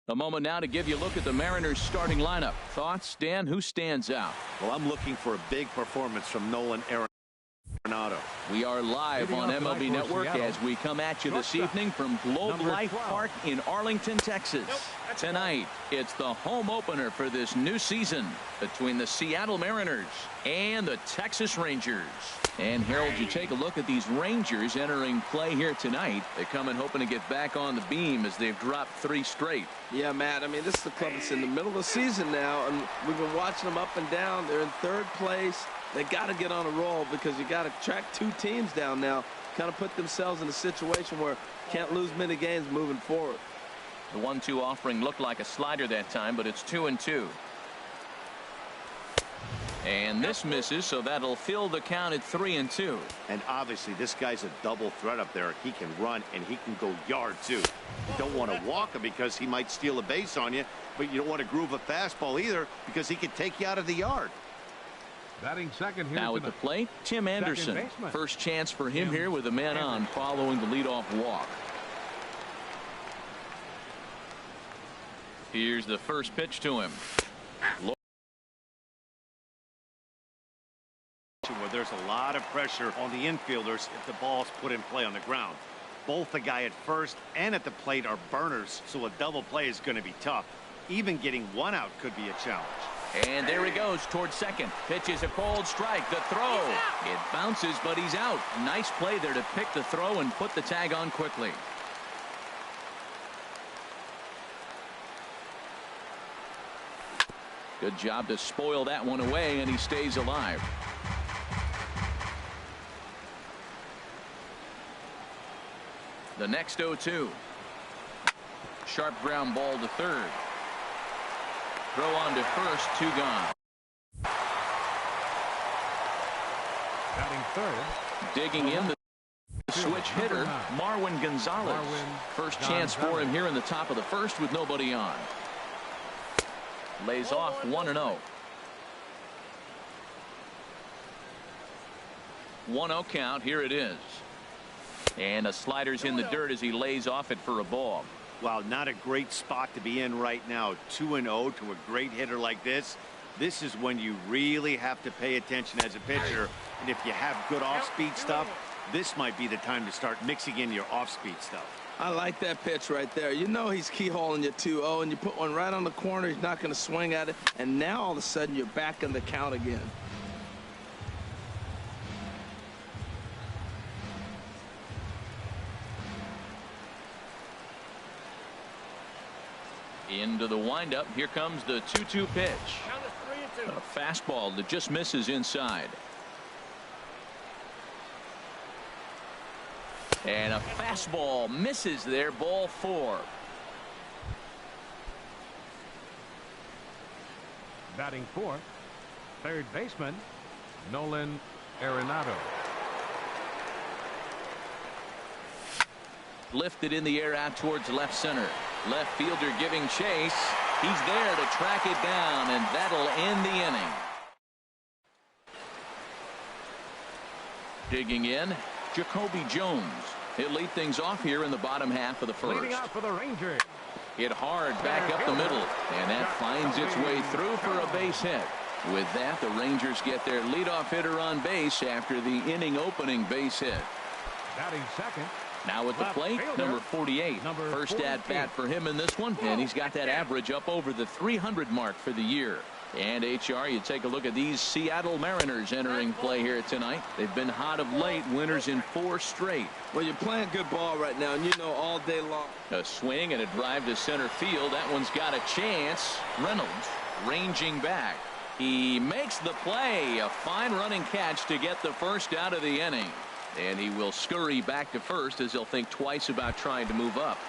A moment now to give you a look at the Mariners starting lineup. Thoughts, Dan? Who stands out? Well, I'm looking for a big performance from Nolan Arenado. We are live on MLB Network as we come at you this evening from Globe Life Park in Arlington, Texas. Tonight, it's the home opener for this new season between the Seattle Mariners and the Texas Rangers. And Harold, you take a look at these Rangers entering play here tonight. They come in hoping to get back on the beam as they've dropped 3 straight. Yeah, Matt, I mean, this is the club that's in the middle of the season now, and we've been watching them up and down. They're in 3rd place. They got to get on a roll because you got to track 2 teams down now, kind of put themselves in a situation where can't lose many games moving forward. The 1-2 offering looked like a slider that time, but it's 2-2. And this misses, so that'll fill the count at 3-2. And obviously this guy's a double threat up there. He can run and he can go yard too. You don't want to walk him because he might steal a base on you, but you don't want to groove a fastball either because he can take you out of the yard. Batting second here now at the plate, Tim Anderson. First chance for him here with a man on following the leadoff walk. Here's the first pitch to him. Where there's a lot of pressure on the infielders if the ball's put in play on the ground. Both the guy at first and at the plate are burners, so a double play is going to be tough. Even getting 1 out could be a challenge. And there he goes towards second. Pitches a cold strike. The throw. It bounces, but he's out. Nice play there to pick the throw and put the tag on quickly. Good job to spoil that one away, and he stays alive. The next 0-2. Sharp ground ball to third. Throw on to first, 2 gone. Batting third. Digging in the switch hitter, Marwin Gonzalez. First chance for him here in the top of the first with nobody on. Lays off 1-0. 1-0 count. Here it is. And a slider's in the dirt as he lays off it for a ball. Wow, not a great spot to be in right now. 2-0 to a great hitter like this. This is when you really have to pay attention as a pitcher. And if you have good off-speed stuff, this might be the time to start mixing in your off-speed stuff. I like that pitch right there. You know he's keyholing you 2-0, and you put one right on the corner. He's not going to swing at it. And now all of a sudden you're back in the count again. Into the windup. Here comes the 2-2 pitch. A fastball that just misses inside. And a fastball misses there. Ball 4. Batting fourth, third baseman Nolan Arenado. Lifted in the air out towards left center. Left fielder giving chase. He's there to track it down, and that'll end the inning. Digging in, Jacoby Jones. He'll lead things off here in the bottom half of the first. Leading out for the Rangers. Hit hard back up the middle, and that finds its way through for a base hit. With that, the Rangers get their leadoff hitter on base after the inning opening base hit. Batting second. Now at the plate, number 48. First at bat for him in this one, and he's got that average up over the 300 mark for the year. And HR, you take a look at these Seattle Mariners entering play here tonight. They've been hot of late, winners in 4 straight. Well, you're playing good ball right now, and you know all day long. A swing and a drive to center field. That one's got a chance. Reynolds ranging back. He makes the play. A fine running catch to get the first out of the inning. And he will scurry back to first as he'll think twice about trying to move up.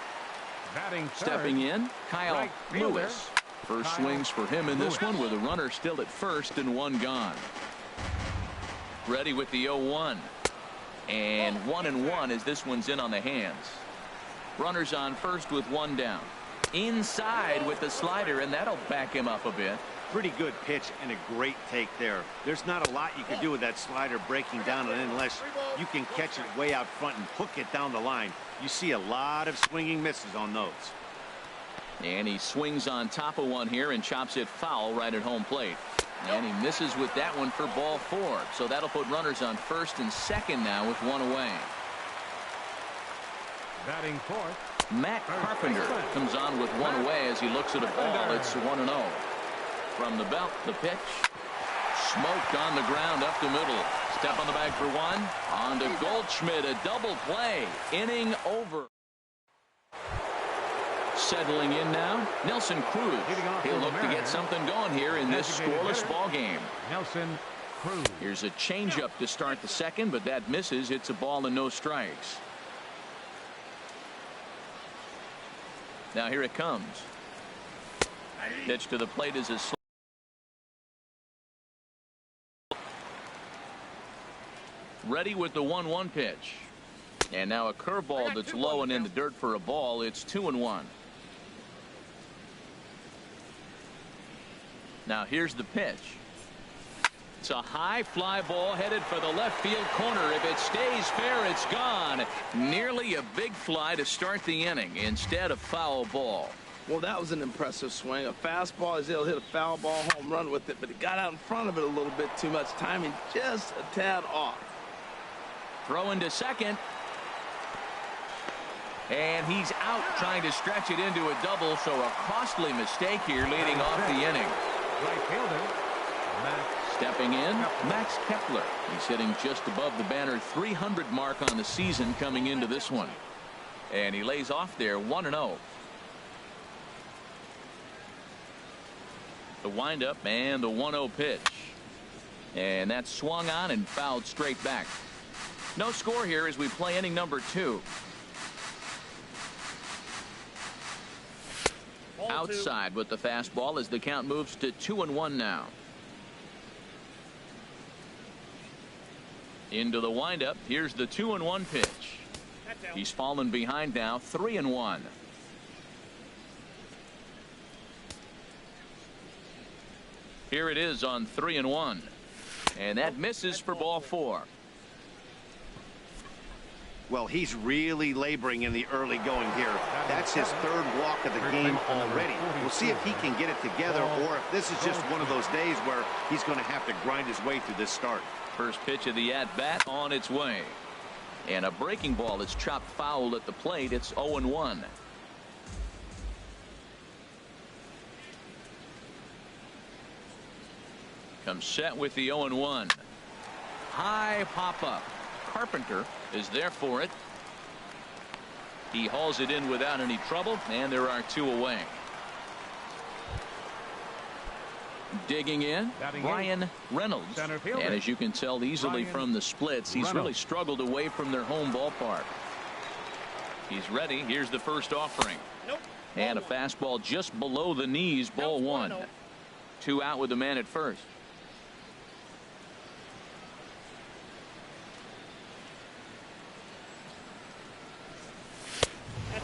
Batting third, stepping in, Kyle Lewis. First swings for him in this one with a runner still at first and 1 gone. Ready with the 0-1. And 1-1 as this one's in on the hands. Runners on first with 1 down. Inside with the slider, and that'll back him up a bit. Pretty good pitch and a great take there. There's not a lot you can do with that slider breaking down unless you can catch it way out front and hook it down the line. You see a lot of swinging misses on those. And he swings on top of one here and chops it foul right at home plate. And he misses with that one for ball 4. So that'll put runners on first and second now with one away. Batting fourth, Matt Carpenter comes on with one away as he looks at a ball. It's 1-0. From the belt, the pitch. Smoked on the ground up the middle. Step on the bag for one. On to Goldschmidt, a double play. Inning over. Settling in now, Nelson Cruz. He'll look to get something going here in this scoreless ball game. Nelson Cruz. Here's a changeup to start the second, but that misses. It's a ball and no strikes. Now here it comes. Pitch to the plate is a ready with the 1-1 pitch. And now a curveball that's low and in the dirt for a ball. It's 2-1. Now here's the pitch. It's a high fly ball headed for the left field corner. If it stays fair, it's gone. Nearly a big fly to start the inning. Instead, a foul ball. Well, that was an impressive swing. A fastball, he's able to hit a foul ball home run with it, but he got out in front of it a little bit too much. Timing just a tad off. Throw into second. And he's out trying to stretch it into a double, so a costly mistake here leading off the inning. Right fielder, Max. Stepping in, Max Kepler. He's hitting just above the banner 300 mark on the season coming into this one. And he lays off there 1-0. The windup and the 1-0 pitch. And that's swung on and fouled straight back. No score here as we play inning number 2. Outside with the fastball as the count moves to 2-1 now. Into the windup. Here's the 2-1 pitch. He's fallen behind now 3-1. Here it is on 3-1. And that misses for ball 4. Well, he's really laboring in the early going here. That's his third walk of the game already. We'll see if he can get it together or if this is just one of those days where he's going to have to grind his way through this start. First pitch of the at-bat on its way. And a breaking ball is chopped foul at the plate. It's 0-1. Comes set with the 0-1. High pop-up. Carpenter is there for it. He hauls it in without any trouble, and there are 2 away. Digging in, Ryan Reynolds. And as you can tell easily from the splits, he's really struggled away from their home ballpark. He's ready. Here's the first offering. And a fastball just below the knees, ball 1. 2 out with the man at first.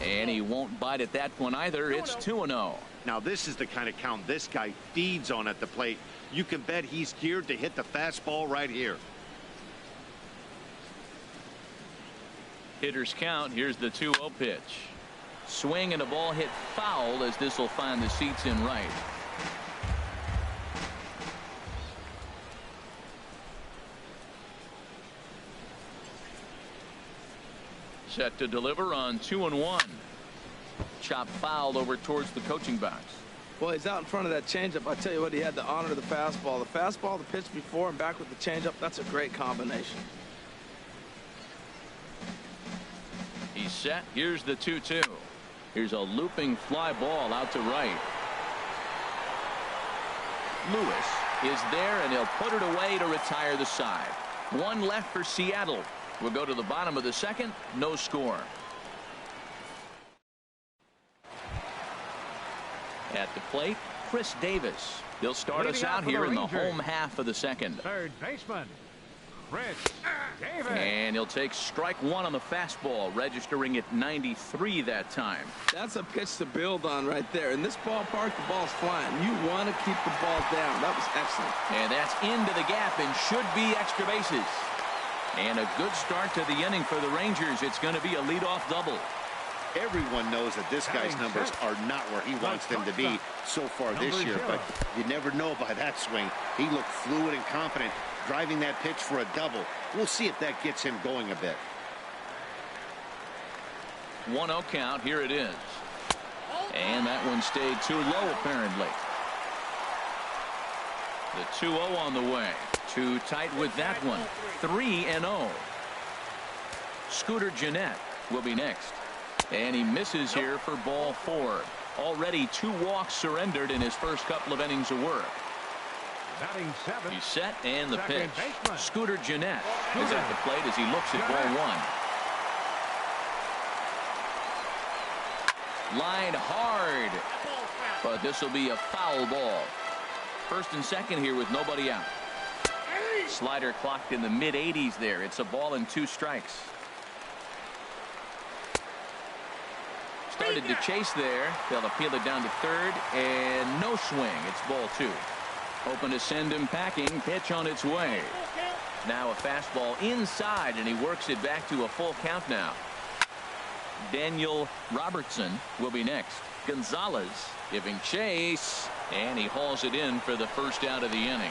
And he won't bite at that one either. It's 2-0. Now this is the kind of count this guy feeds on at the plate. You can bet he's geared to hit the fastball right here. Hitters count. Here's the 2-0 pitch. Swing and a ball hit foul as this will find the seats in right. Set to deliver on 2-1. Chop fouled over towards the coaching box. Well, he's out in front of that changeup. I tell you what, he had to honor the fastball. The fastball, the pitch before, and back with the changeup. That's a great combination. He's set. Here's the 2-2. Here's a looping fly ball out to right. Lewis is there, and he'll put it away to retire the side. 1 left for Seattle. We'll go to the bottom of the second. No score. At the plate, Chris Davis. He'll start us out here in the home half of the second. Third baseman, Chris Davis. And he'll take strike 1 on the fastball, registering at 93 that time. That's a pitch to build on right there. In this ballpark, the ball's flying. You want to keep the ball down. That was excellent. And that's into the gap and should be extra bases. And a good start to the inning for the Rangers. It's going to be a leadoff double. Everyone knows that this guy's numbers are not where he wants them to be so far this year, but you never know by that swing. He looked fluid and confident, driving that pitch for a double. We'll see if that gets him going a bit. 1-0 count. Here it is. And that one stayed too low, apparently. The 2-0 on the way. Too tight with that one. 3-0. Scooter Gennett will be next. And he misses here for ball 4. Already 2 walks surrendered in his first couple of innings of work. Batting 7. He's set, and the Second pitch. baseman. Scooter Gennett is at the plate as he looks at ball 1. Line hard. But this will be a foul ball. First and second here with nobody out. Slider clocked in the mid-80s there. It's a ball and 2 strikes. Started to chase there. They'll appeal it down to third, and no swing. It's ball 2. Hoping to send him packing. Pitch on its way. Now a fastball inside, and he works it back to a full count now. Daniel Robertson will be next. Gonzalez giving chase, and he hauls it in for the first out of the inning.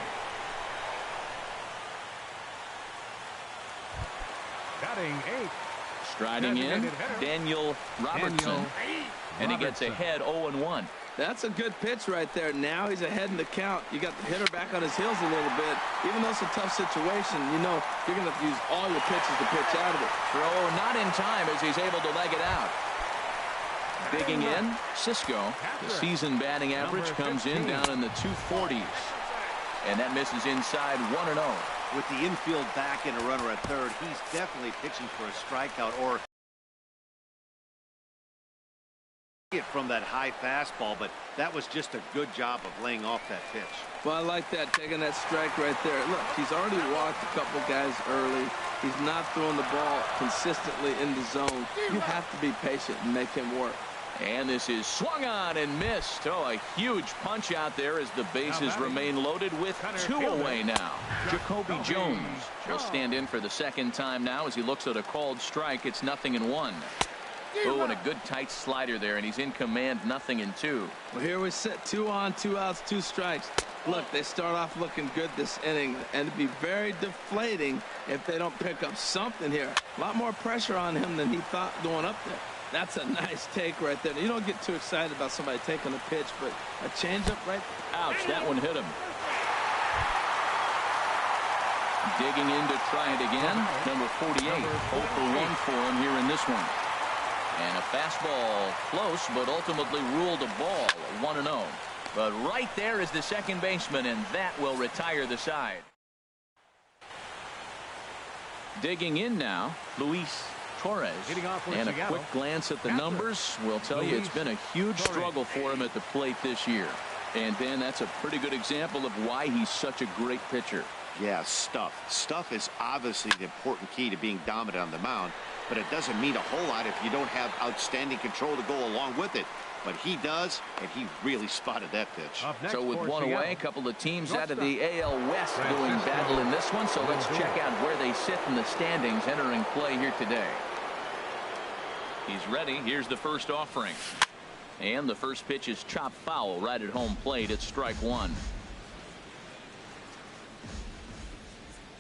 Batting 8. Striding in, Daniel Robertson, and he gets Robertson. ahead 0-1. That's a good pitch right there. Now he's ahead in the count. You got the hitter back on his heels a little bit. Even though it's a tough situation, you know you're going to have to use all your pitches to pitch out of it. Throw not in time as he's able to leg it out. Digging in, Cisco. The season batting average comes in down in the 240s. And that misses inside 1-0. With the infield back and a runner at third, he's definitely pitching for a strikeout or it from that high fastball, but that was just a good job of laying off that pitch. Well, I like that, taking that strike right there. Look, he's already walked a couple guys early. He's not throwing the ball consistently in the zone. You have to be patient and make him work. And this is swung on and missed. Oh, a huge punch out there as the bases remain loaded with 2 away now. Jacoby Jones will stand in for the second time now as he looks at a called strike. It's 0-1. Oh, and a good tight slider there, and he's in command. 0-2. Well, here we sit, 2 on, 2 outs, 2 strikes. Look, they start off looking good this inning, and it'd be very deflating if they don't pick up something here. A lot more pressure on him than he thought going up there. That's a nice take right there. You don't get too excited about somebody taking a pitch, but a changeup right there. Ouch, that one hit him. Digging in to try it again. Number 48. 0 for 1 for him here in this one. And a fastball close, but ultimately ruled a ball. 1-0. But right there is the second baseman, and that will retire the side. Digging in now, Luis Torres. And a quick glance at the numbers will tell you it's been a huge struggle for him at the plate this year. And Ben, that's a pretty good example of why he's such a great pitcher. Yeah, stuff. Stuff is obviously the important key to being dominant on the mound, but it doesn't mean a whole lot if you don't have outstanding control to go along with it. But he does, and he really spotted that pitch. So with 1 away, a couple of teams out of the AL West doing battle in this one. So let's check out where they sit in the standings entering play here today. He's ready. Here's the first offering. And the first pitch is chopped foul right at home plate. It's strike 1.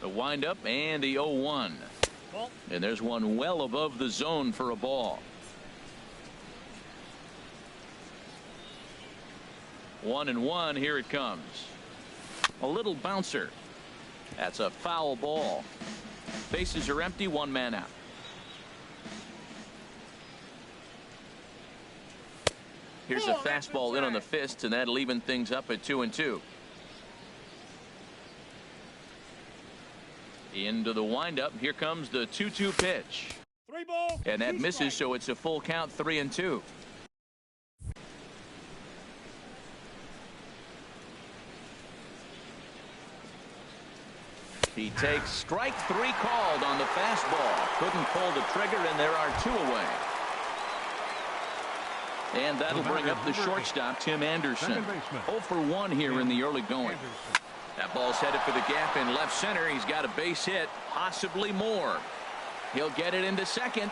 The windup and the 0-1. And there's one well above the zone for a ball. 1-1. Here it comes. A little bouncer. That's a foul ball. Bases are empty. 1 man out. Here's a fastball in on the fist, and that'll even things up at 2-2. Into the windup. Here comes the 2-2 pitch. And that misses, so it's a full count. 3-2. He takes strike 3 called on the fastball. Couldn't pull the trigger, and there are 2 away. And that'll bring up the shortstop, Tim Anderson. 0 for 1 here in the early going. That ball's headed for the gap in left center. He's got a base hit, possibly more. He'll get it into second.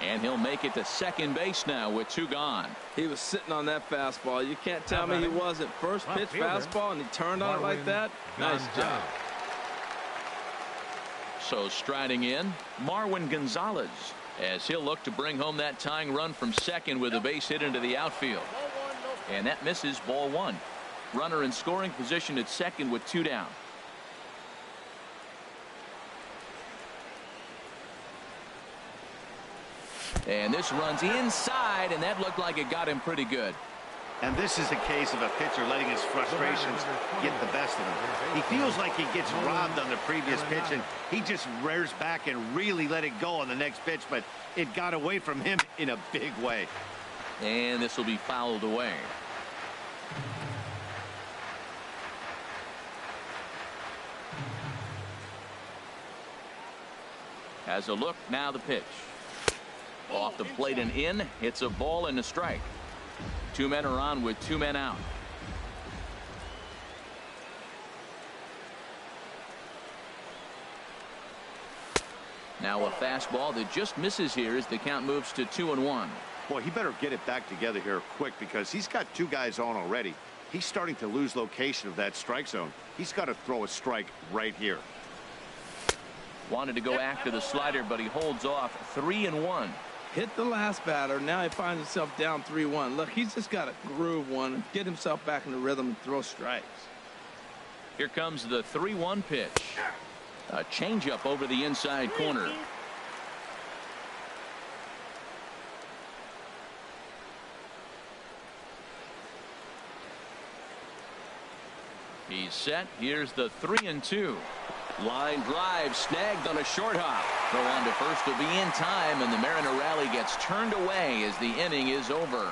And he'll make it to second base now with 2 gone. He was sitting on that fastball. You can't tell me he wasn't. First pitch fastball, and he turned on it like that. Nice job. So striding in, Marwin Gonzalez, as he'll look to bring home that tying run from second with a base hit into the outfield. And that misses, ball 1. Runner in scoring position at second with 2 down. And this runs inside, and that looked like it got him pretty good. And this is a case of a pitcher letting his frustrations get the best of him. He feels like he gets robbed on the previous pitch, and he just rears back and really let it go on the next pitch, but it got away from him in a big way. And this will be fouled away. As a look, now the pitch. Off the plate and in. It's a ball and a strike. 2 men are on with 2 men out. Now a fastball that just misses here as the count moves to 2-1. Boy, he better get it back together here quick because he's got 2 guys on already. He's starting to lose location of that strike zone. He's got to throw a strike right here. Wanted to go after the slider, but he holds off. 3-1. Hit the last batter. Now he finds himself down 3-1. Look, he's just got to groove one and get himself back in the rhythm and throw strikes. Here comes the 3-1 pitch. A changeup over the inside corner. He's set. Here's the 3-2. Line drive snagged on a short hop. Throw on to first will be in time, and the Mariner rally gets turned away as the inning is over.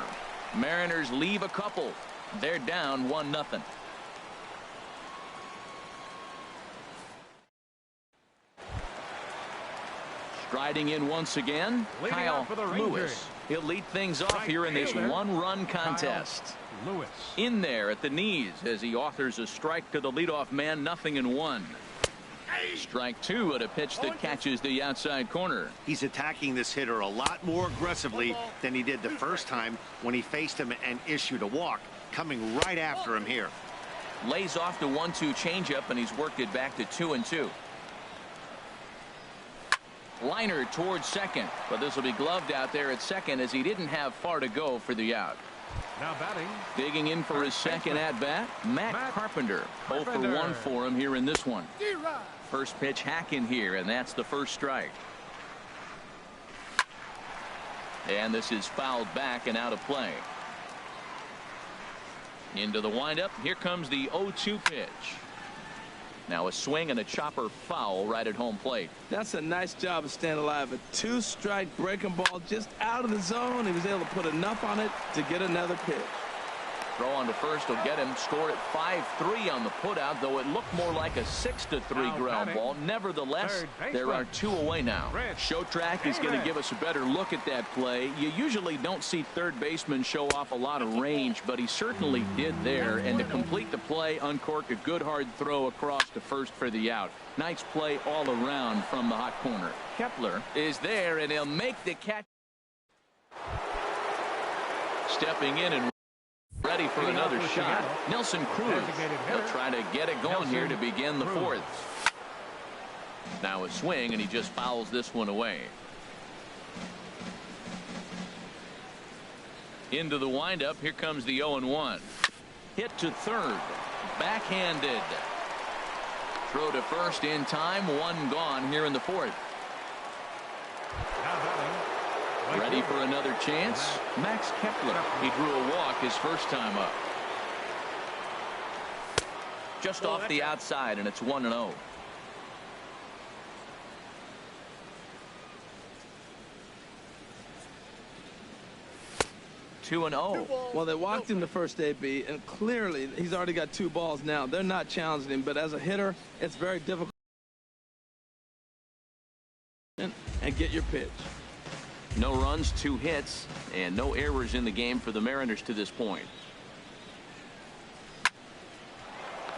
Mariners leave a couple. They're down 1-0. Striding in once again, Kyle Lewis. He'll lead things off here in this 1-run contest. Lewis. In there at the knees as he authors a strike to the leadoff man. 0-1. Strike 2 at a pitch that catches the outside corner. He's attacking this hitter a lot more aggressively than he did the first time when he faced him and issued a walk. Coming right after him here. Lays off the 1-2 changeup, and he's worked it back to 2-2. Liner towards second, but this will be gloved out there at second as he didn't have far to go for the out. Now batting. Digging in for his second at bat, Matt Carpenter. 0 for 1 for him here in this one. First pitch hack in here, and that's the first strike. And this is fouled back and out of play. Into the windup. Here comes the 0-2 pitch. Now a swing and a chopper foul right at home plate. That's a nice job of staying alive. A 2-strike breaking ball just out of the zone. He was able to put enough on it to get another pitch. Throw on to first will get him. Score at 5-3 on the putout, though it looked more like a 6-3 ground ball. Nevertheless, there are 2 away now. Show Track is going to give us a better look at that play. You usually don't see third baseman show off a lot of range, but he certainly did there. And to complete the play, uncork a good hard throw across to first for the out. Nice play all around from the hot corner. Kepler is there, and he'll make the catch. Stepping in and ready for another shot. Nelson Cruz. He'll try to get it going here to begin the 4th. Now a swing, and he just fouls this one away. Into the windup. Here comes the 0-1. Hit to third. Backhanded. Throw to first in time. 1 gone here in the 4th. Ready for another chance. Max Kepler. He drew a walk his first time up. Just off the outside, and it's 1-0. Well, they walked him the first AB, and clearly he's already got 2 balls now. They're not challenging him, but as a hitter, it's very difficult. And get your pitch. No runs, 2 hits, and no errors in the game for the Mariners to this point.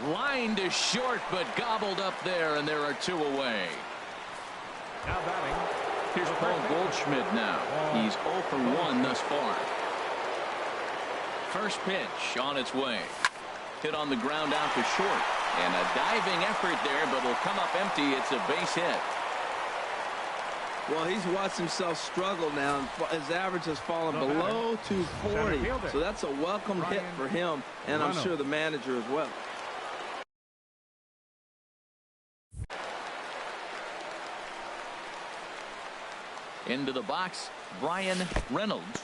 Line to short, but gobbled up there, and there are 2 away. Now batting. Here's Paul Goldschmidt now. He's 0 for 1 thus far. First pitch on its way. Hit on the ground out to short. And a diving effort there, but it'll come up empty. It's a base hit. Well, he's watched himself struggle now. His average has fallen below 240. So that's a welcome hit for him, and I'm sure the manager as well. Into the box, Brian Reynolds.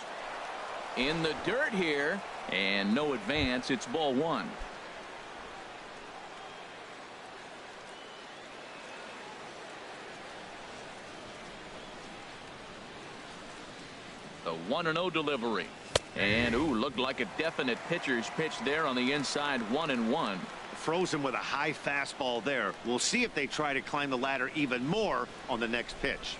In the dirt here, and no advance. It's ball 1. The 1-0 delivery. And, looked like a definite pitcher's pitch there on the inside. 1-1. Frozen with a high fastball there. We'll see if they try to climb the ladder even more on the next pitch.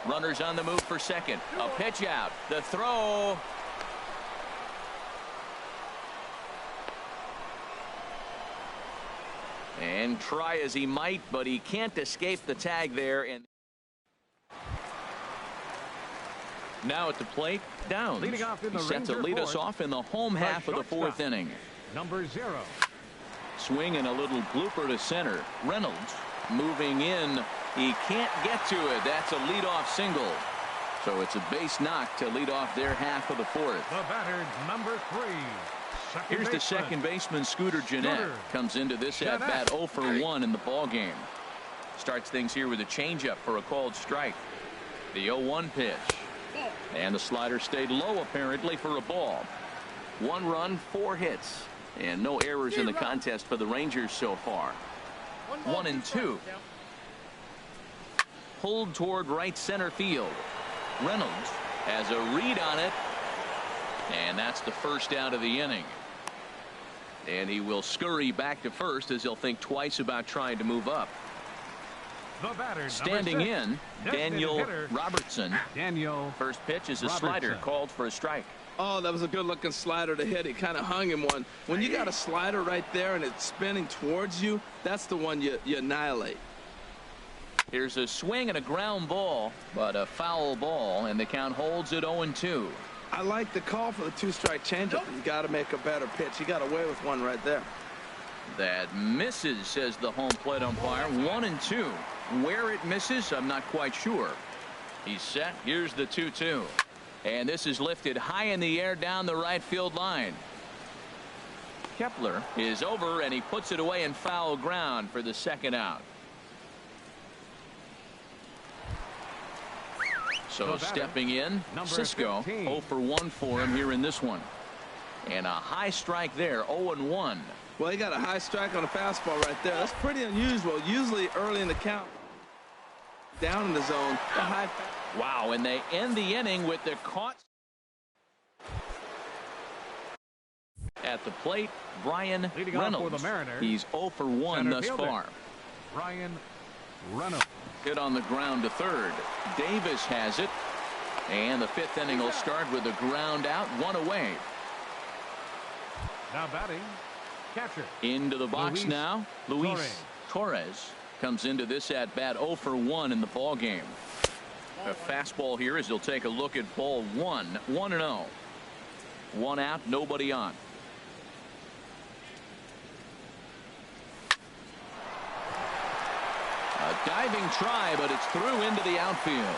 Runners on the move for second. A pitch out. The throw. And try as he might, but he can't escape the tag there. And now at the plate, Downs. He's set to lead us off in the home half of the 4th inning. Number 0. Swing and a little blooper to center. Reynolds moving in. He can't get to it. That's a leadoff single. So it's a base knock to lead off their half of the 4th. The batter, number 3. Here's the second baseman, Scooter Gennett. Comes into this at bat 0 for 1 in the ball game. Starts things here with a changeup for a called strike. The 0-1 pitch. And the slider stayed low apparently for a ball. 1 run, 4 hits. And no errors in the contest for the Rangers so far. 1-2. Pulled toward right center field. Reynolds has a read on it. And that's the first out of the inning. And he will scurry back to first as he'll think twice about trying to move up. Standing in, Daniel Robertson. First pitch is a slider called for a strike. Oh, that was a good-looking slider to hit. He kind of hung him one. When you got a slider right there and it's spinning towards you, that's the one you annihilate. Here's a swing and a ground ball, but a foul ball, and the count holds at 0-2. I like the call for the 2-strike changeup. You got to make a better pitch. He got away with one right there. That misses, says the home plate umpire. 1-2. Where it misses, I'm not quite sure. He's set. Here's the 2-2. And this is lifted high in the air down the right field line. Kepler is over, and he puts it away in foul ground for the second out. So stepping in, Cisco, 0 for 1 for him here in this one. And a high strike there, 0-1. Well, he got a high strike on a fastball right there. That's pretty unusual. Usually early in the count, down in the zone, the high. Wow, and they end the inning with the caught. At the plate, Brian Reynolds. He's 0 for 1 thus far. Brian Reynolds. Hit on the ground to third. Davis has it. And the 5th inning will start with a ground out, 1 away. Now batting, catcher. Into the box now. Luis Torres comes into this at bat 0 for 1 in the ball game. A fastball here as he'll take a look at ball 1. 1-0. 1 out, nobody on. A diving try, but it's through into the outfield.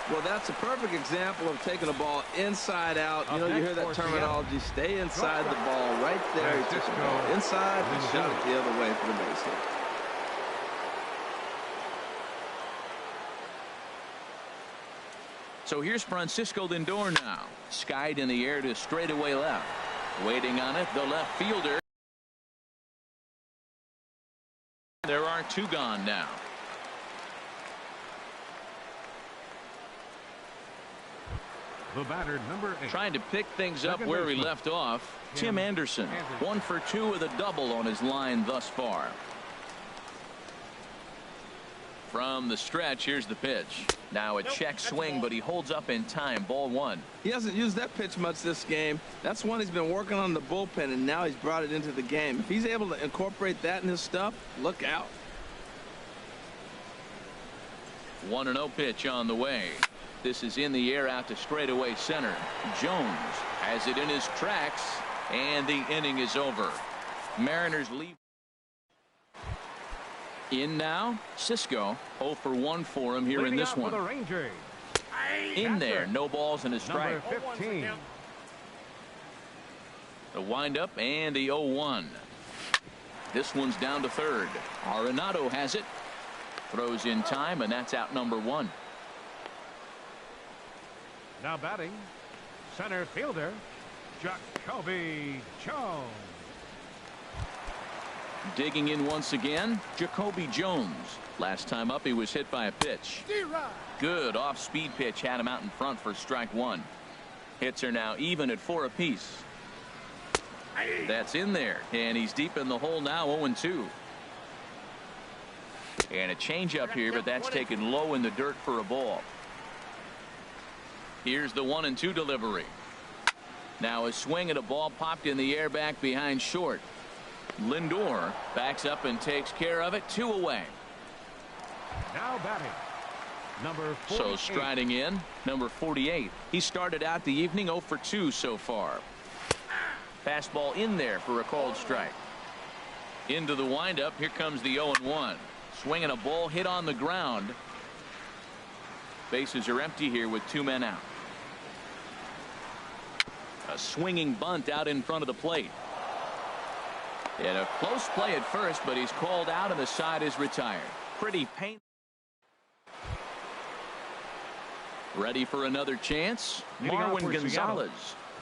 Well, that's a perfect example of taking a ball inside out. You know, you hear that terminology, stay inside the ball right there. He took the ball inside and shot it the other way for the base hit. So here's Francisco Lindor now. Skied in the air to straightaway left. Waiting on it, the left fielder. There are 2 gone now. The batter, number 8. Trying to pick things up where he left off. Tim Anderson, 1 for 2 with a double on his line thus far. From the stretch, here's the pitch. Now a check swing, but he holds up in time. Ball 1. He hasn't used that pitch much this game. That's one he's been working on the bullpen, and now he's brought it into the game. If he's able to incorporate that in his stuff, look out. 1-0 pitch on the way. This is in the air out to straightaway center. Jones has it in his tracks, and the inning is over. Mariners leave. In now, Cisco. 0 for 1 for him here in this one. In there, no balls and a strike. Number 15. The windup and the 0-1. This one's down to third. Arenado has it. Throws in time, and that's out number 1. Now batting, center fielder, Jacoby Jones. Digging in once again, Jacoby Jones. Last time up, he was hit by a pitch. Good off-speed pitch had him out in front for strike 1. Hits are now even at 4 apiece. That's in there, and he's deep in the hole now, 0-2. And a changeup here, but that's taken low in the dirt for a ball. Here's the 1-2 delivery. Now a swing at a ball popped in the air back behind short. Lindor backs up and takes care of it. 2 away. Now batting, number 48. So striding in, number 48. He started out the evening 0 for 2 so far. Fastball in there for a called strike. Into the windup. Here comes the 0-1. Swinging a ball hit on the ground. Bases are empty here with 2 men out. A swinging bunt out in front of the plate. And a close play at first, but he's called out and the side is retired. Pretty painful. Ready for another chance? Marwin Gonzalez.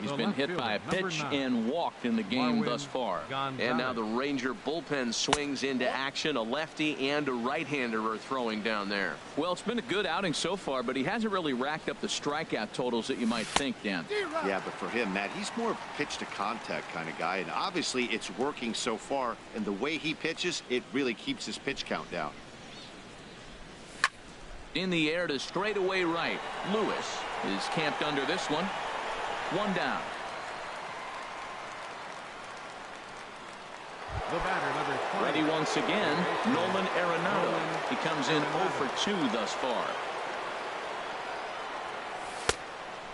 He's been hit by a pitch and walked in the game thus far. And now the Ranger bullpen swings into action. A lefty and a right-hander are throwing down there. Well, it's been a good outing so far, but he hasn't really racked up the strikeout totals that you might think, Dan. Yeah, but for him, Matt, he's more of a pitch to contact kind of guy, and obviously it's working so far, and the way he pitches, it really keeps his pitch count down. In the air to straightaway right. Lewis is camped under this one. 1 down. The batter, number 20. Ready once again, Nolan Arenado. He comes in 0 for 2 thus far.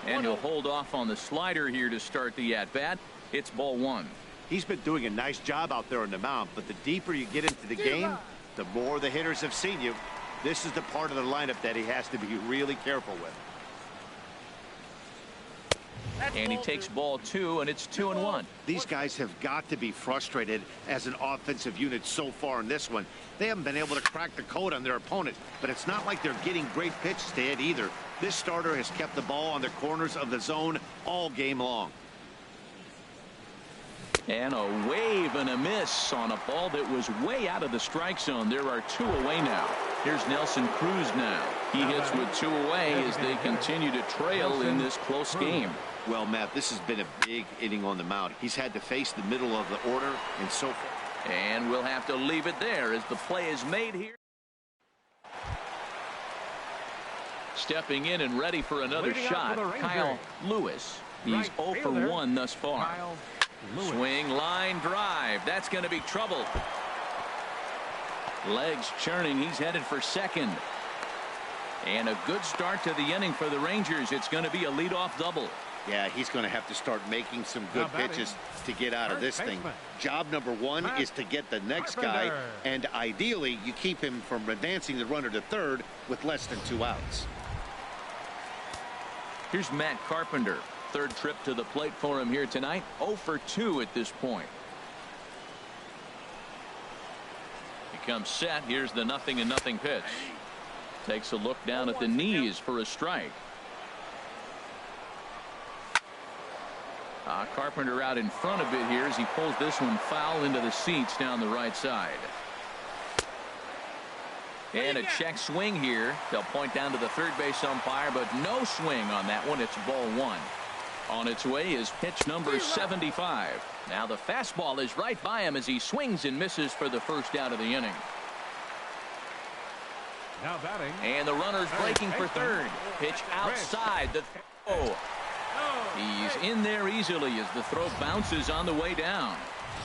And he'll hold off on the slider here to start the at-bat. It's ball 1. He's been doing a nice job out there on the mound, but the deeper you get into the game, the more the hitters have seen you. This is the part of the lineup that he has to be really careful with. And he takes ball 2, and it's 2-1. These guys have got to be frustrated as an offensive unit so far in this one. They haven't been able to crack the code on their opponent, but it's not like they're getting great pitches to hit either. This starter has kept the ball on the corners of the zone all game long. And a wave and a miss on a ball that was way out of the strike zone. There are 2 away now. Here's Nelson Cruz now. He hits with 2 away as they continue to trail in this close game. Well, Matt, this has been a big inning on the mound. He's had to face the middle of the order and so forth. And we'll have to leave it there as the play is made here. Stepping in and ready for another shot, Kyle Lewis. He's 0 for 1 thus far. Swing, line, drive. That's going to be trouble. Legs churning. He's headed for second. And a good start to the inning for the Rangers. It's going to be a leadoff double. Yeah, he's going to have to start making some good pitches to get out of this thing. Job number 1 is to get the next guy, and ideally you keep him from advancing the runner to third with less than 2 outs. Here's Matt Carpenter. Third trip to the plate for him here tonight. 0 for 2 at this point. He comes set. Here's the 0-0 pitch. Takes a look down at the knees for a strike. Carpenter out in front a bit here as he pulls this one foul into the seats down the right side. And a check swing here. They'll point down to the third base umpire, but no swing on that one. It's ball 1. On its way is pitch number 75. Now the fastball is right by him as he swings and misses for the first out of the inning. Now batting. And the runner's breaking for third. Pitch outside the throw. He's in there easily as the throw bounces on the way down.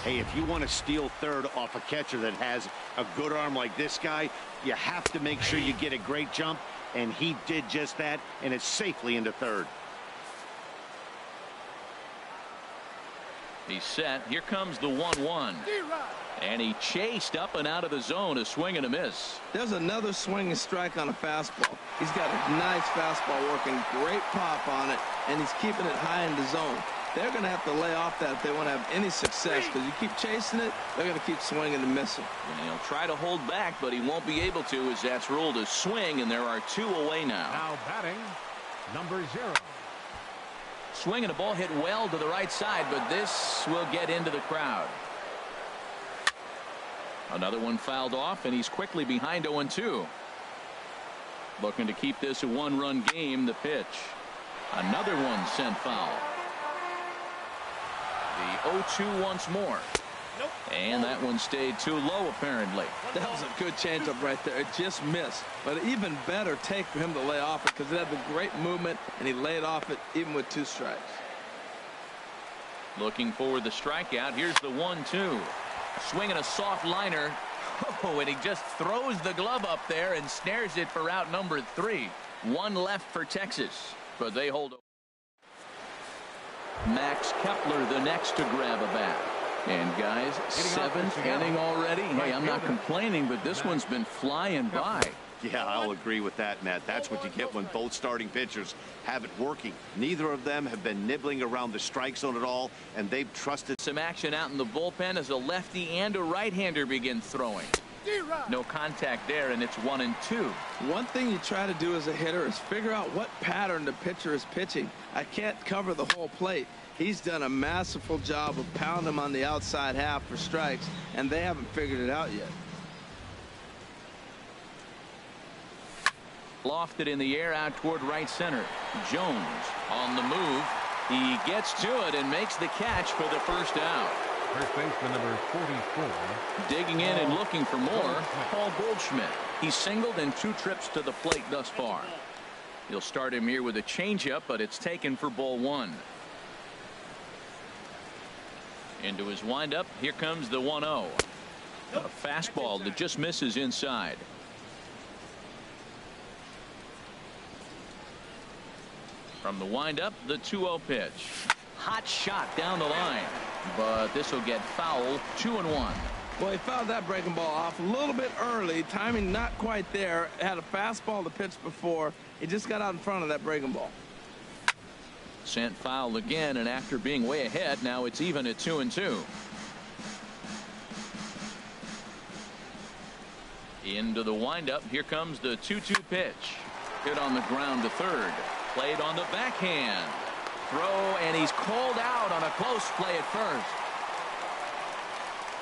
Hey, if you want to steal third off a catcher that has a good arm like this guy, you have to make sure you get a great jump, and he did just that, and it's safely into third. He's set. Here comes the 1-1. And he chased up and out of the zone, a swing and a miss. There's another swinging strike on a fastball. He's got a nice fastball working, great pop on it, and he's keeping it high in the zone. They're going to have to lay off that if they want to have any success, because you keep chasing it, they're going to keep swinging and missing. And he'll try to hold back, but he won't be able to, as that's ruled a swing, and there are 2 away now. Now batting, number 0. Swing and a ball hit well to the right side, but this will get into the crowd. Another one fouled off, and he's quickly behind 0-2. Looking to keep this a 1-run game. The pitch. Another one sent foul. The 0-2 once more. And that one stayed too low, apparently. That was a good changeup right there. It just missed. But an even better take for him to lay off it, because it had the great movement, and he laid off it even with 2 strikes. Looking for the strikeout. Here's the 1-2. Swinging a soft liner. Oh, and he just throws the glove up there and snares it for out number 3. 1 left for Texas, but they hold. Max Kepler the next to grab a bat. And guys, 7th inning already. Hey, I'm not complaining, but this one's been flying by. Yeah, I'll agree with that, Matt. That's what you get when both starting pitchers have it working. Neither of them have been nibbling around the strike zone at all, and they've trusted. Some action out in the bullpen as a lefty and a right-hander begin throwing. No contact there, and it's 1-2. One thing you try to do as a hitter is figure out what pattern the pitcher is pitching. I can't cover the whole plate. He's done a masterful job of pounding him on the outside half for strikes, and they haven't figured it out yet. Lofted in the air out toward right center. Jones on the move. He gets to it and makes the catch for the first out. First baseman number 44. Digging in and looking for more, Paul Goldschmidt. He's singled in 2 trips to the plate thus far. He'll start him here with a changeup, but it's taken for ball 1. Into his windup. Here comes the 1-0. A fastball that just misses inside. From the windup, the 2-0 pitch. Hot shot down the line, but this will get foul. 2-1. Well, he fouled that breaking ball off a little bit early. Timing not quite there. Had a fastball to pitch before. He just got out in front of that breaking ball. Sent foul again, and after being way ahead, now it's even at 2-2. Into the windup. Here comes the 2-2 pitch. Hit on the ground to third. Played on the backhand. Throw, and he's called out on a close play at first.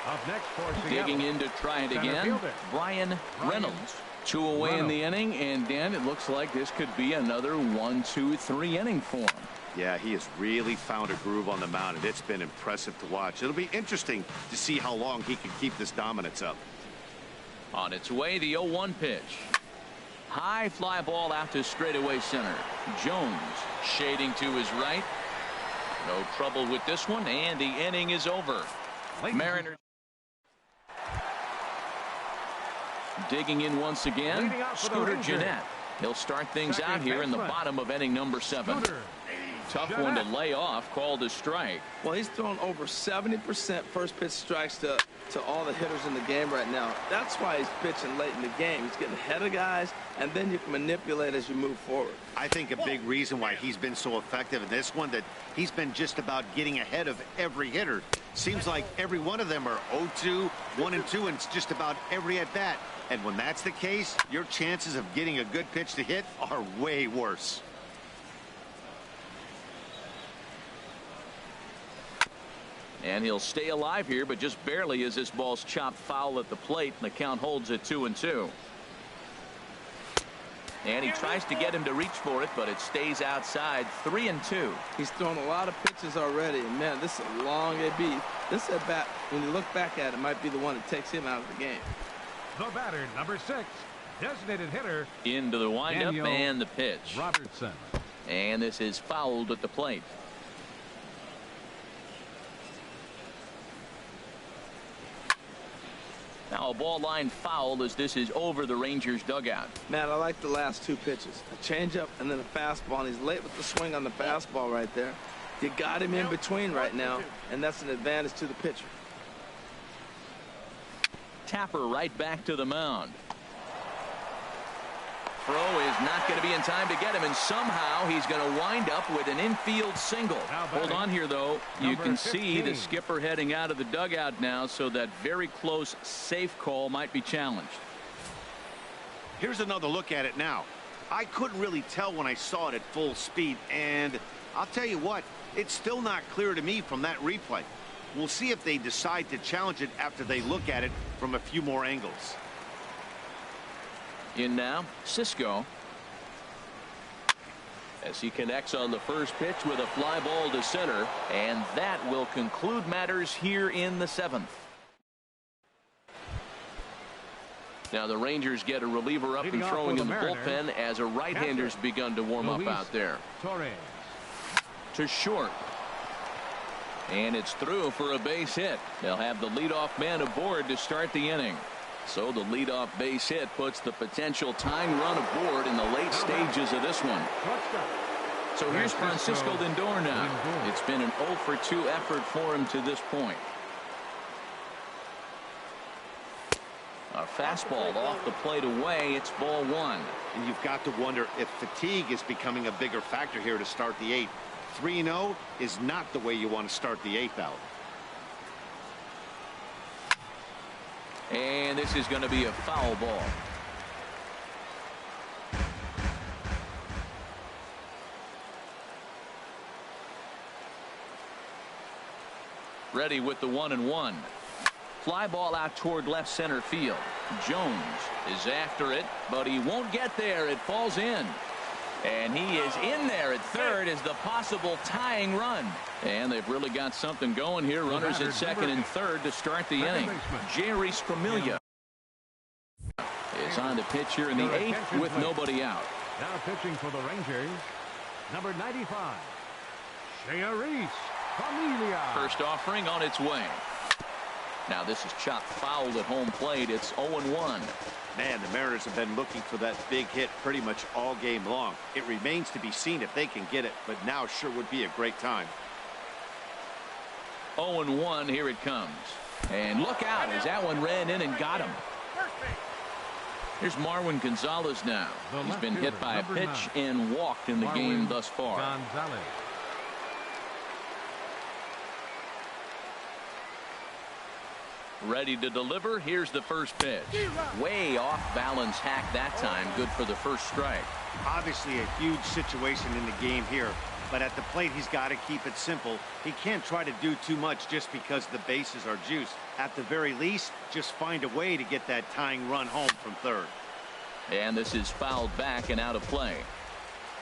Up next for Digging in to try it again. Brian Reynolds. 2 away in the inning, and Dan, it looks like this could be another 1-2-3 inning for him. Yeah, he has really found a groove on the mound, and it's been impressive to watch. It'll be interesting to see how long he can keep this dominance up. On its way, the 0-1 pitch. High fly ball out to straightaway center. Jones shading to his right. No trouble with this one, and the inning is over. Mariners digging in once again. Scooter Gennett. He'll start things out here in the bottom of inning number 7. Tough one to lay off, called a strike. Well, he's thrown over 70% first pitch strikes to all the hitters in the game right now. That's why he's pitching late in the game. He's getting ahead of guys, and then you can manipulate as you move forward. I think a big reason why he's been so effective in this one, that he's been just about getting ahead of every hitter. Seems like every one of them are 0-2, 1-2, and it's just about every at bat. And when that's the case, your chances of getting a good pitch to hit are way worse. And he'll stay alive here, but just barely as this ball's chopped foul at the plate, and the count holds at 2-2. And he tries to get him to reach for it, but it stays outside. 3-2. He's thrown a lot of pitches already, and man, this is a long AB. This at bat, when you look back at it, might be the one that takes him out of the game. The batter, number 6, designated hitter. Into the windup and the pitch. Robertson. And this is fouled at the plate. Now a ball line foul as this is over the Rangers dugout. Man, I like the last two pitches. A changeup and then a fastball. And he's late with the swing on the fastball right there. You got him in between right now, and that's an advantage to the pitcher. Tapper right back to the mound. Throw is not going to be in time to get him, and somehow he's going to wind up with an infield single. Hold on here, though. You can see the skipper heading out of the dugout now, so that very close safe call might be challenged. Here's another look at it now. I couldn't really tell when I saw it at full speed, and I'll tell you what, it's still not clear to me from that replay. We'll see if they decide to challenge it after they look at it from a few more angles. In now, Cisco. As he connects on the first pitch with a fly ball to center, and that will conclude matters here in the 7th. Now the Rangers get a reliever up and throwing in the bullpen as a right-hander's begun to warm up out there. To short. And it's through for a base hit. They'll have the leadoff man aboard to start the inning. So the leadoff base hit puts the potential tying run aboard in the late stages of this one. So here's Francisco Lindor now. It's been an 0 for 2 effort for him to this point. A fastball off the plate away. It's ball 1. And you've got to wonder if fatigue is becoming a bigger factor here to start the 8th. 3-0 is not the way you want to start the 8th out. And this is going to be a foul ball. Ready with the 1-1. Fly ball out toward left center field. Jones is after it, but he won't get there. It falls in. And he is in there at third as the possible tying run. And they've really got something going here. Runners at second and third to start the inning. Jerry Spromilia is on the pitch here in the 8th with nobody out. Now pitching for the Rangers, number 95, Jerry Spromilia. First offering on its way. Now this is chopped foul at home plate. It's 0-1. Man, the Mariners have been looking for that big hit pretty much all game long. It remains to be seen if they can get it, but now sure would be a great time. 0-1, here it comes. And look out as that one ran in and got him. Here's Marwin Gonzalez now. He's been hit by a pitch and walked in the game thus far. Gonzalez. Ready to deliver. Here's the first pitch. Way off balance hack that time. Good for the first strike. Obviously a huge situation in the game here, but at the plate he's got to keep it simple. He can't try to do too much just because the bases are juiced. At the very least, just find a way to get that tying run home from third. And this is fouled back and out of play.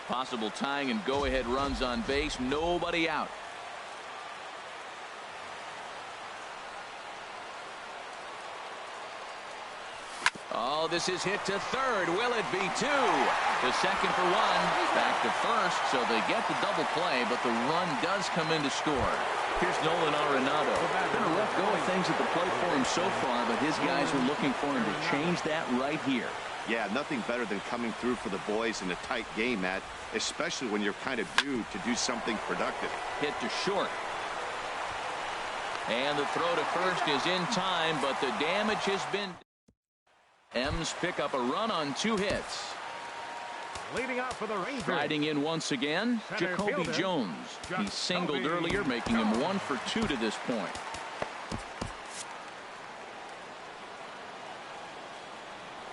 Possible tying and go-ahead runs on base. Nobody out. Oh, this is hit to third. Will it be 2? The second for 1. Back to first, so they get the double play, but the run does come in to score. Here's Nolan Arenado. Been a rough go of things at the plate for him so far, but his guys are looking for him to change that right here. Yeah, nothing better than coming through for the boys in a tight game, Matt, especially when you're kind of due to do something productive. Hit to short. And the throw to first is in time, but the damage has been... M's pick up a run on 2 hits. Leading out for the Rangers. Riding in once again, Jacoby Jones. He singled earlier, making him 1 for 2 to this point.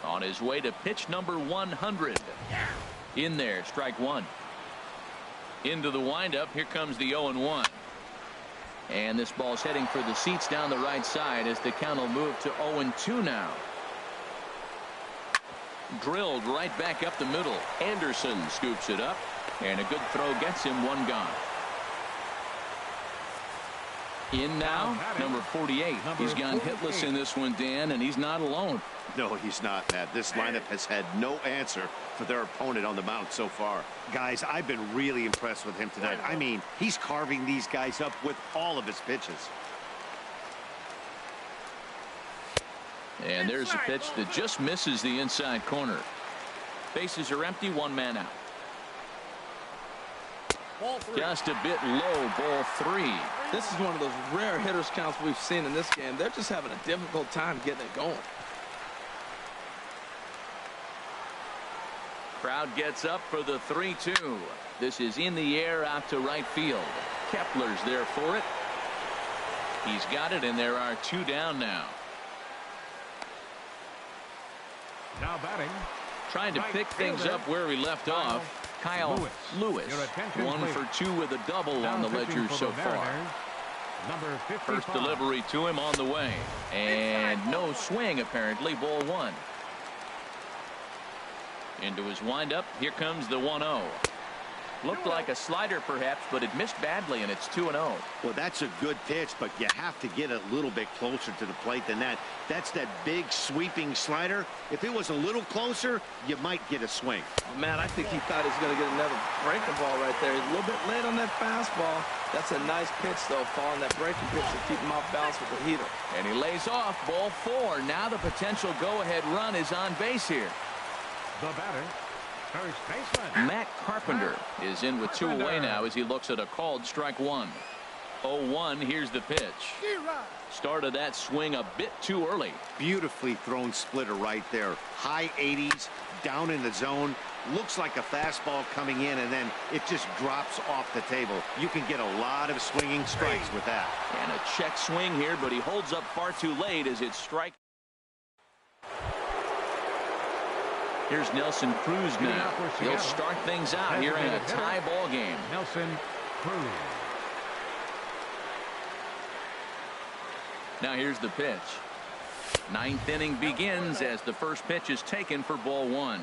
On his way to pitch number 100. In there, strike 1. Into the windup. Here comes the 0-1. And this ball's heading for the seats down the right side as the count will move to 0-2 now. Drilled right back up the middle. Anderson scoops it up, and a good throw gets him 1 gone. In now, number 48. He's gone hitless in this one, Dan, and he's not alone. No, he's not, Matt. This lineup has had no answer for their opponent on the mound so far. Guys, I've been really impressed with him tonight. I mean, he's carving these guys up with all of his pitches. And there's a pitch that just misses the inside corner. Bases are empty, one man out. Just a bit low, ball 3. This is one of those rare hitters counts we've seen in this game. They're just having a difficult time getting it going. Crowd gets up for the 3-2. This is in the air out to right field. Kepler's there for it. He's got it, and there are 2 down now. Now batting. Trying to pick things up where we left off. Kyle Lewis, 1 for 2 with a double on the ledger so far. Number 55. First delivery to him on the way. And no swing, apparently. Ball 1. Into his windup. Here comes the 1-0. Looked like a slider, perhaps, but it missed badly, and it's 2-0. Well, that's a good pitch, but you have to get a little bit closer to the plate than that. That's that big sweeping slider. If it was a little closer, you might get a swing. Oh, man, I think he thought he was going to get another breaking ball right there. He's a little bit late on that fastball. That's a nice pitch, though, following that breaking pitch to keep him off balance with the heater. And he lays off, ball 4. Now the potential go-ahead run is on base here. The batter, first baseman. Matt Carpenter is in with 2 away now as he looks at a called strike 1. 0-1. Here's the pitch. Started that swing a bit too early. Beautifully thrown splitter right there. High 80s, down in the zone. Looks like a fastball coming in, and then it just drops off the table. You can get a lot of swinging strikes with that. And a check swing here, but he holds up far too late as it's strike. Here's Nelson Cruz now. He'll start things out here in a tie ball game. Nelson Cruz. Now here's the pitch. 9th inning begins as the first pitch is taken for ball 1.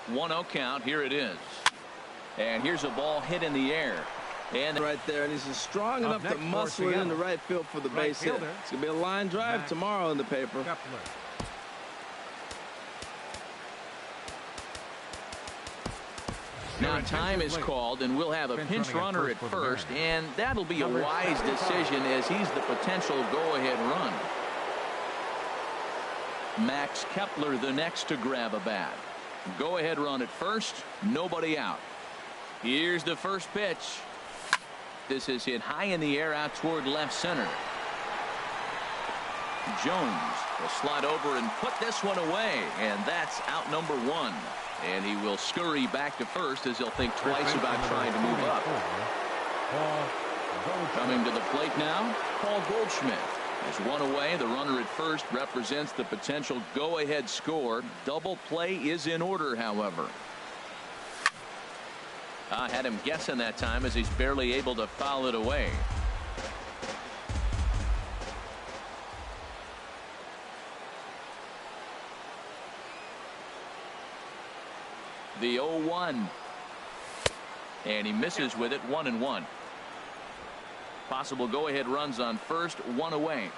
One-0 count. Here it is. And here's a ball hit in the air. And right there, and he's strong enough to muscle it in the right field for the base hit. It's going to be a line drive tomorrow in the paper. Now time is called, and we'll have a pinch runner at first, and that'll be a wise decision as he's the potential go-ahead run. Max Kepler the next to grab a bat. Go-ahead run at first, nobody out. Here's the first pitch. This is hit high in the air out toward left center. Jones will slide over and put this one away, and that's out number 1. And he will scurry back to first as he'll think twice about trying to move up. Coming to the plate now, Paul Goldschmidt. There's 1 away. The runner at first represents the potential go-ahead score. Double play is in order, however. I had him guessing that time as he's barely able to foul it away. The 0-1. And he misses with it. 1-1. Possible go-ahead runs on first. 1 away.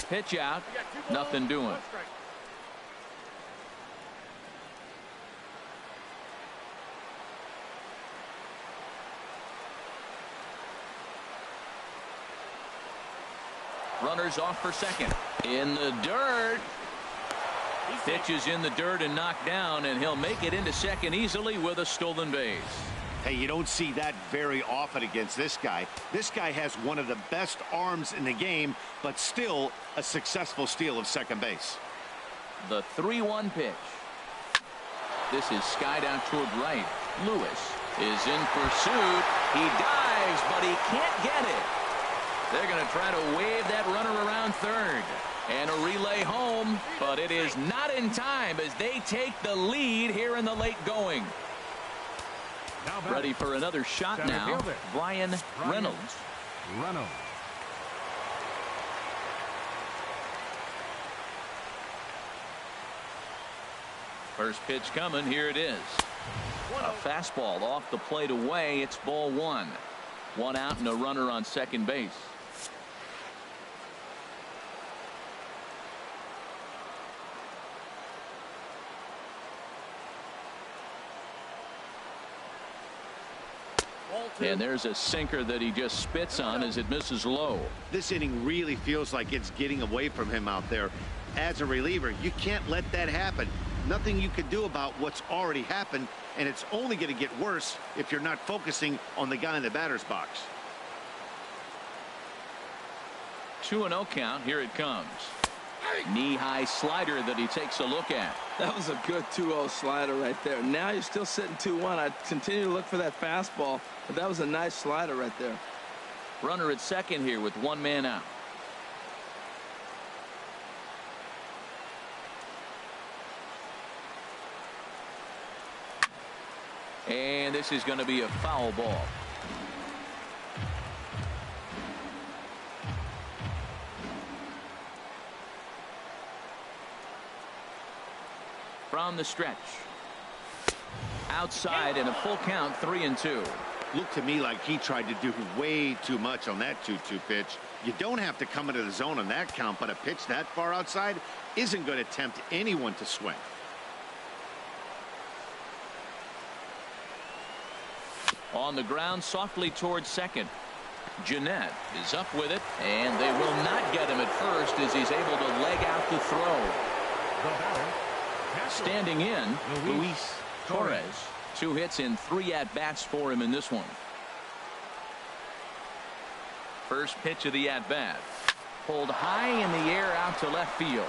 Pitch out. Nothing doing. Runners off for second. In the dirt. Pitch is in the dirt and knocked down, and he'll make it into second easily with a stolen base. Hey, you don't see that very often against this guy. This guy has one of the best arms in the game, but still a successful steal of second base. The 3-1 pitch. This is skied out toward right. Lewis is in pursuit. He dives, but he can't get it. They're going to try to wave that runner around third. And a relay home, but it is not in time as they take the lead here in the late going. Ready for another shot now. Brian Reynolds. First pitch coming. Here it is. A fastball off the plate away. It's ball 1. 1 out and a runner on second base. And there's a sinker that he just spits on as it misses low. This inning really feels like it's getting away from him out there. As a reliever, you can't let that happen. Nothing you can do about what's already happened, and it's only going to get worse if you're not focusing on the guy in the batter's box. 2-0 count. Here it comes. Knee-high slider that he takes a look at. That was a good 2-0 slider right there. Now you're still sitting 2-1. I continue to look for that fastball, but that was a nice slider right there. Runner at second here with one man out. And this is going to be a foul ball. From the stretch. Outside and a full count, 3-2. Looked to me like he tried to do way too much on that 2-2 pitch. You don't have to come into the zone on that count, but a pitch that far outside isn't going to tempt anyone to swing. On the ground softly towards second. Jeanette is up with it, and they will not get him at first as he's able to leg out the throw. Standing in, Luis Torres. 2 hits and 3 at-bats for him in this one. First pitch of the at-bat. Pulled high in the air out to left field.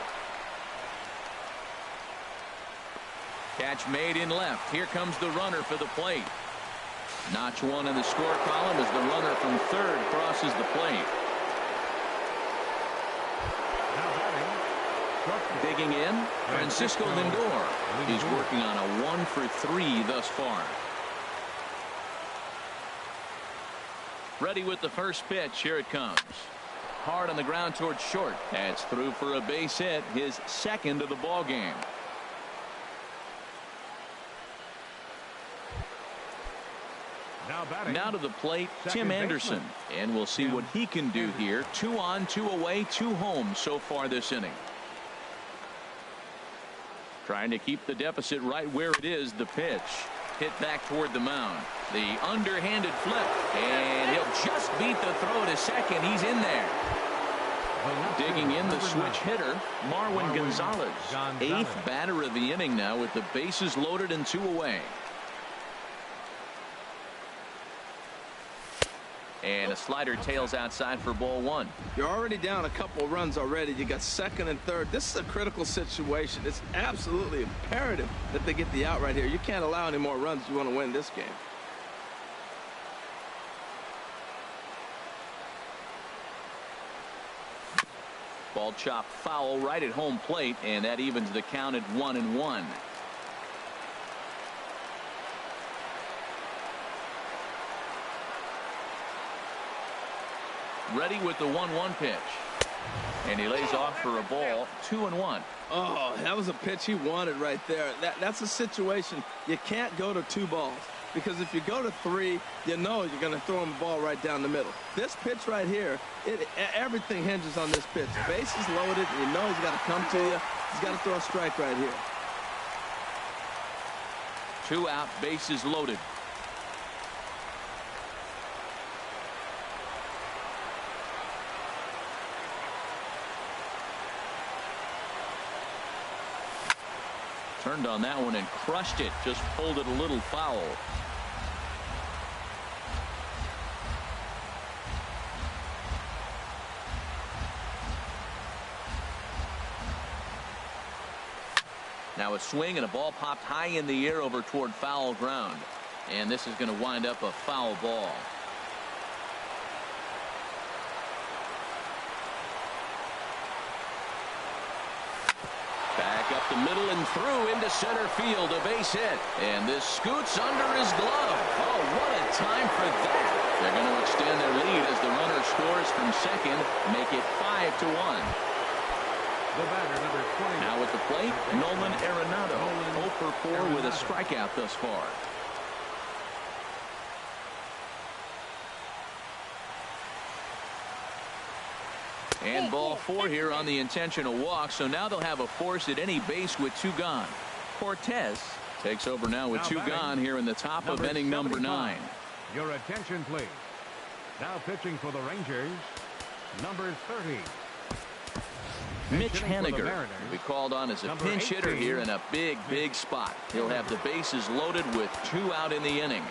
Catch made in left. Here comes the runner for the plate. Notch 1 in the score column as the runner from third crosses the plate. Digging in, Francisco Lindor. He's working on a 1 for 3 thus far. Ready with the first pitch. Here it comes. Hard on the ground towards short. That's through for a base hit, his second of the ball game. Now to the plate, Tim Anderson, and we'll see what he can do here. 2 on, 2 away, 2 home so far this inning. Trying to keep the deficit right where it is. The pitch hit back toward the mound. The underhanded flip, and he'll just beat the throw to second. He's in there. Digging in, the switch hitter, Marwin Gonzalez. 8th batter of the inning now with the bases loaded and 2 away. And a slider tails outside for ball 1. You're already down a couple runs already. You got second and third. This is a critical situation. It's absolutely imperative that they get the out right here. You can't allow any more runs if you want to win this game. Ball chopped foul right at home plate, and that evens the count at 1-1. Ready with the 1-1 pitch. And he lays off for a ball. 2-1. Oh, that was a pitch he wanted right there. That's a situation you can't go to 2 balls. Because if you go to 3, you know you're going to throw him a ball right down the middle. This pitch right here, everything hinges on this pitch. Base is loaded. You know he's got to come to you. He's got to throw a strike right here. 2 out, bases loaded. Turned on that one and crushed it. Just pulled it a little foul. Now a swing and a ball popped high in the air over toward foul ground. And this is going to wind up a foul ball. Back up the middle and through into center field. A base hit. And this scoots under his glove. Oh, what a time for that. They're going to extend their lead as the runner scores from second. Make it 5-1. The batter, number 20. Now at the plate, Nolan Arenado. 0 for 4 with a strikeout thus far. And ball 4 here on the intentional walk. So now they'll have a force at any base with 2 gone. Cortez takes over now with 2 gone here in the top of inning number 9. Your attention, please. Now pitching for the Rangers, number 30. Mitch Haniger will be called on as a pinch hitter here in a big spot. He'll have the bases loaded with 2 out in the inning.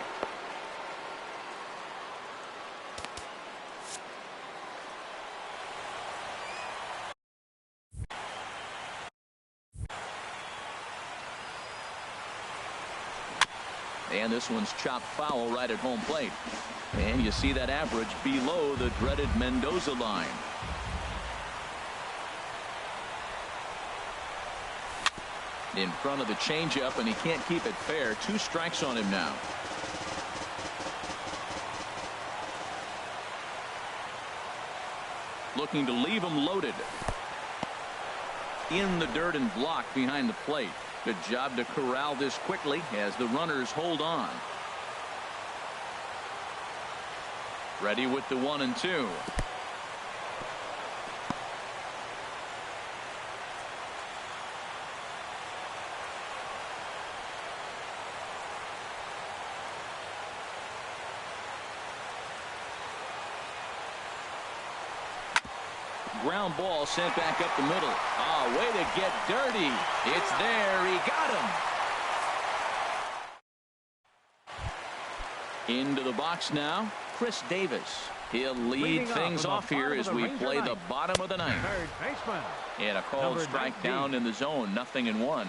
And this one's chopped foul right at home plate. And you see that average below the dreaded Mendoza line. In front of the changeup, and he can't keep it fair. 2 strikes on him now. Looking to leave him loaded. In the dirt and blocked behind the plate. Good job to corral this quickly as the runners hold on. Ready with the 1 and 2. Ground ball sent back up the middle. Oh, way to get dirty. It's there. He got him. Into the box now, Chris Davis. He'll lead things off here as we play the bottom of the 9th. And a called strike down in the zone. 0-1.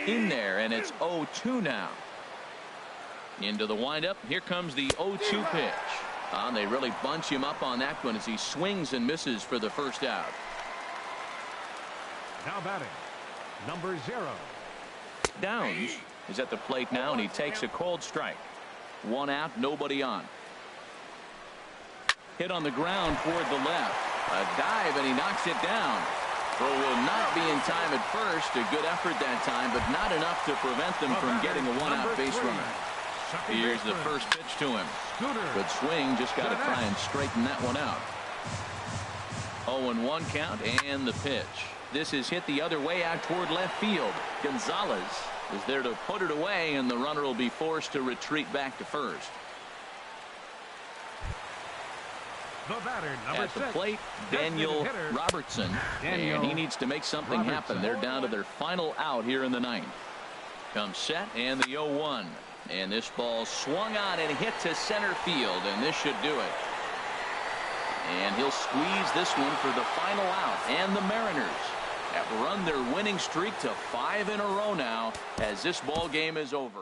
In there, and it's 0-2 now. Into the windup. Here comes the 0-2 pitch. They really bunch him up on that one as he swings and misses for the first out. Now batting, number 0. Downs is at the plate now, and he takes a cold strike. 1 out, nobody on. Hit on the ground toward the left. A dive, and he knocks it down. Throw will not be in time at first. A good effort that time, but not enough to prevent them from getting a 1-out base runner. Here's the first pitch to him. Good swing, just got to try and straighten that one out. 0-1 count, and the pitch. This is hit the other way out toward left field. Gonzalez is there to put it away, and the runner will be forced to retreat back to first. The batter, number at the 6, plate, Daniel Robertson. And he needs to make something happen. They're down to their final out here in the 9th. Comes set, and the 0-1. And this ball swung on and hit to center field, and this should do it. And he'll squeeze this one for the final out. And the Mariners have run their winning streak to 5 in a row now as this ball game is over.